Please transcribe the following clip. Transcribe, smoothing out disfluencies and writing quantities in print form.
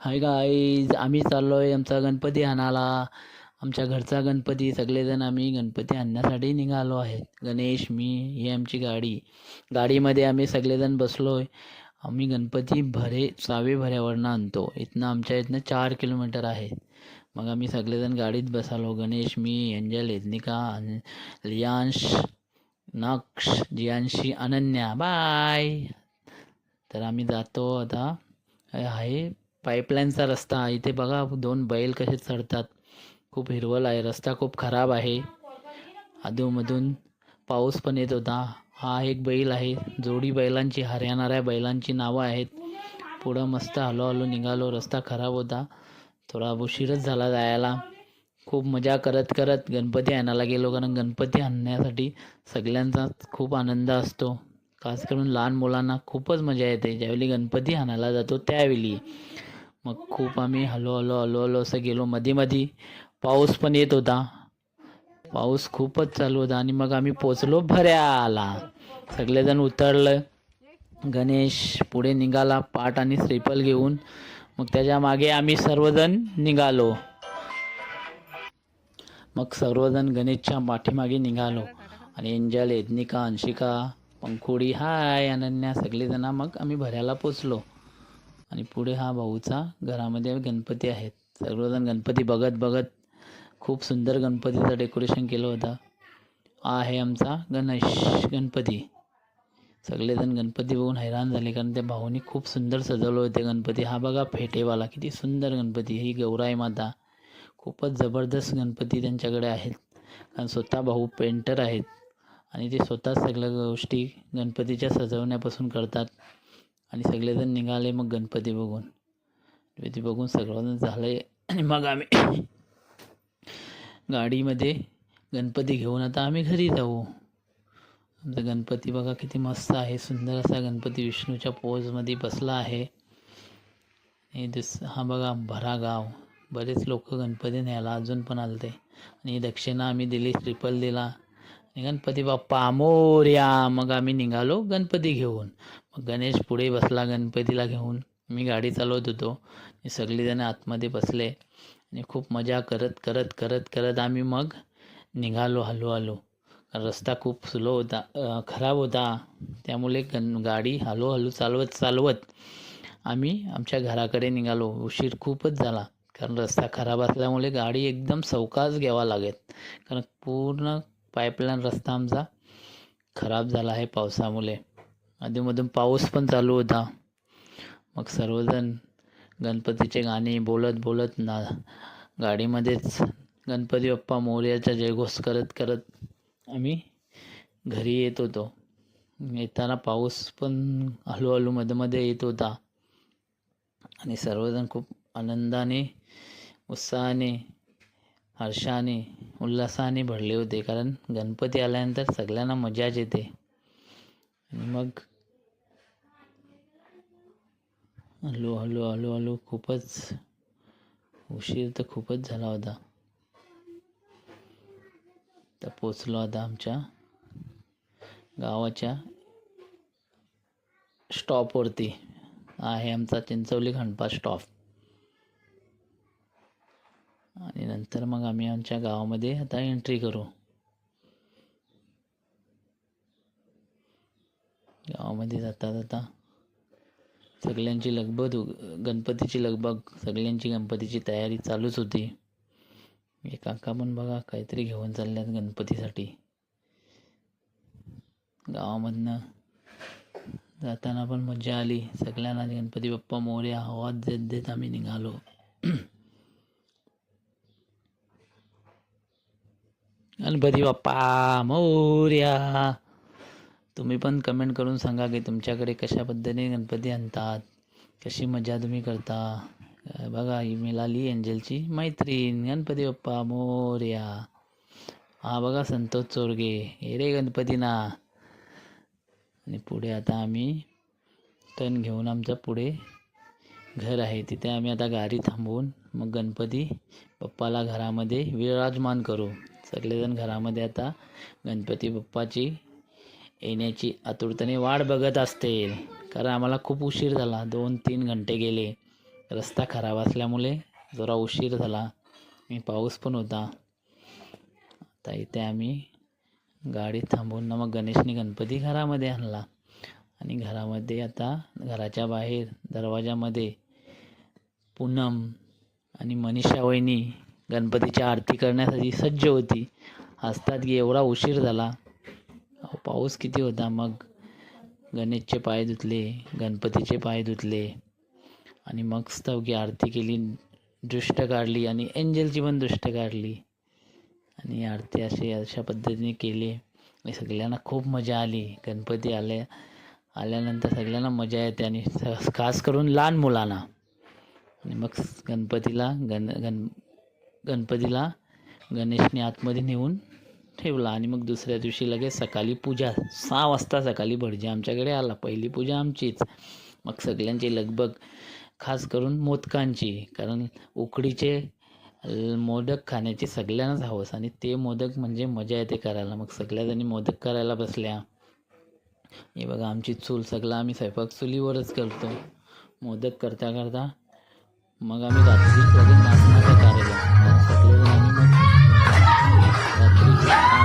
Hi guys, आम्ही चाललोय आमचा गणपती आणायला. आमच्या घरचा गणपती सगळेजण आम्ही गणपती आणण्यासाठी निघालो आहेत. गणेश, मी, ही आमची गाडी. गाडीमध्ये आम्ही सगळेजण बसलोय. आम्ही गणपती सावे भऱ्यावरनं आणतो. आमच्या इथनं 4 किलोमीटर आहे. मग आम्ही सगळेजण गाडीत बसालो. गणेश, मी, एंजल, एजनिका, लियांश, नक्ष, जियांशी, अनन्या. बाय. तर आम्ही जातो आता. आहे पाईपलाईनचा रस्ता. इथे बघा 2 बैल कसे चढतात. खूप हिरवळ आहे. रस्ता खूप खराब आहे. अधूनमधून पाऊस पण येत होता. हा एक बैल आहे. जोडी बैलांची, हरणाऱ्या बैलांची नावं आहेत. पुढं मस्त हळूहळू निघालो. रस्ता खराब होता. थोडा उशीरच झाला जायला. खूप मजा करत करत गणपती आणायला गेलो, कारण गणपती आणण्यासाठी सगळ्यांचाच खूप आनंद असतो. खास करून लहान मुलांना खूपच मजा येते ज्यावेळी गणपती आणायला जातो त्यावेळी. मग खूप आम्ही हळूहळू असं गेलो. मध्ये पाऊस पण येत होता. पाऊस खूपच चालू होता आणि मग आम्ही पोचलो भऱ्याला. सगळेजण उतरलं. गणेश पुढे निघाला पाट आणि श्रीफल घेऊन. मग त्याच्या मागे आम्ही सर्वजण निघालो. मग सर्वजण गणेशच्या पाठीमागे निघालो आणि एंजल, एदनिका, अंशिका, पंखुडी, हाय, अनन्या सगळेजण. मग आम्ही भऱ्याला पोचलो आणि पुढे हा भाऊचा घरामध्ये गणपती आहेत. सर्वजण गणपती बघत बघत खूप सुंदर गणपतीचं डेकोरेशन केलं होतं. हा आहे आमचा गणपती. सगळेजण गणपती बघून हैराण झाले, कारण त्या भाऊनी खूप सुंदर सजवलं होते गणपती. हा बघा फेटेवाला, किती सुंदर गणपती. ही गौराई माता. खूपच जबरदस्त गणपती त्यांच्याकडे आहेत, कारण स्वतः भाऊ पेंटर आहेत आणि ते स्वतःच सगळ्या गोष्टी गणपतीच्या सजवण्यापासून करतात. आणि सगळेजण निघाले मग गणपती बघून सगळं झालं. आणि मग आम्ही गाडीमध्ये गणपती घेऊन आता आम्ही घरी जाऊ. आमचा गणपती बघा किती मस्त आहे. सुंदर असा गणपती विष्णूच्या पोजमध्ये बसला आहे. हा बघा भरा गाव. बरेच लोक गणपती न्यायला अजून पण आलते. आणि दक्षिणा आम्ही दिली, श्रीफल दिला आणि गणपती बाप्पा मोरया. मग आम्ही निघालो गणपती घेऊन. मग गणेश पुढे बसला गणपतीला घेऊन. मी गाडी चालवत होतो. सगळेजण आतमध्ये बसले आणि खूप मजा करत करत करत करत आम्ही मग निघालो हळूहळू. रस्ता खूप स्लो होता, खराब होता. त्यामुळे गाडी हळूहळू चालवत आम्ही आमच्या घराकडे निघालो. उशीर खूपच झाला, कारण रस्ता खराब असल्यामुळे गाडी एकदम सावकाश घ्यावा लागेल, कारण पूर्ण पाईपलाईन रस्ता आमचा खराब झाला आहे पावसामुळे. अधूनमधून पाऊस पण चालू होता. मग सर्वजण गणपतीचे गाणे बोलत बोलत गाडीमध्येच गणपती बाप्पा मोरयाचा जयघोष करत करत आम्ही घरी येत होतो. येताना पाऊस पण हळूहळू मध्ये येत होता आणि सर्वजण खूप आनंदाने, उत्साहाने, हर्षाने, उल्हासाने भरले होते, कारण गणपती आल्यानंतर सगळ्यांना मजाच येते. आणि मग हळूहळू खूपच उशीर तर खूपच झाला होता. तर पोचलो आता आमच्या गावाच्या स्टॉपवरती. आहे आमचा चिंचवली खंडपा स्टॉप. आणि नंतर मग आम्ही आमच्या गावामध्ये आता एंट्री करू. गावामध्ये जाता जाता सगळ्यांची गणपतीची लगबग, सगळ्यांची गणपतीची तयारी चालूच होती. एक काका पण बघा काहीतरी घेऊन चालल्यात गणपतीसाठी. गावामधनं जाताना पण मजा आली. सगळ्यांना गणपती बाप्पा मोरया आवाज देत देत आम्ही निघालो. गणपती बाप्पा मोरया. तुम्ही पण कमेंट करून सांगा की तुमच्याकडे कशा पद्धतीने गणपती आणतात, कशी मजा तुम्ही करता. बघा ही मिळाली एंजलची मैत्रीण. गणपती बाप्पा मोरया. हा बघा संतोष चोरगे, हे रे गणपती ना. आणि पुढे आता आम्ही टर्न घेऊन आमचं पुढे घर आहे, तिथे आम्ही आता गाडी थांबवून मग गणपती बाप्पाला घरामध्ये विराजमान करू. सगळेजण घरामध्ये आता गणपती बाप्पाची येण्याची आतुरतेने वाट बघत असतील, कारण आम्हाला खूप उशीर झाला. 2-3 घंटे गेले. रस्ता खराब असल्यामुळे जरा उशीर झाला आणि पाऊस पण होता. आता इथे आम्ही गाडी थांबवून ना मग गणेशने गणपती घरामध्ये आणला. आणि घरामध्ये आता घराच्या बाहेर दरवाजामध्ये पूनम आणि मनीषा वहिनी गणपतीची आरती करण्यासाठी सज्ज होती. हसतात की एवढा उशीर झाला, पाऊस किती होता. मग गणेशचे पाय धुतले, गणपतीचे पाय धुतले आणि मग की आरती केली, दृष्ट काढली आणि एंजलची पण दृष्ट काढली आणि आरती अशा पद्धतीने केली. आणि सगळ्यांना खूप मजा आली. गणपती आल्यानंतर सगळ्यांना मजा येते आणि खास करून लहान मुलांना. आणि मग गणपतीला गणेशने आतमध्ये नेऊन ठेवला. आणि मग दुसऱ्या दिवशी लगेच सकाळी पूजा 6 वाजता सकाळी भटजी आमच्याकडे आला. पहिली पूजा आमचीच. मग सगळ्यांची लगबग, खास करून मोदकांची, कारण उकडीचे मोदक खाण्याची सगळ्यांनाच हवस आणि ते मोदक म्हणजे मजा येते करायला. मग सगळ्याजणी मोदक करायला बसल्या. हे बघा आमची चूल, सगळं आम्ही स्वयंपाक चुलीवरच करतो. मोदक करता करता मग आम्ही रात्री लगेच नाचण्याचा कार्यक्रम सगळेजण आम्ही मग रात्री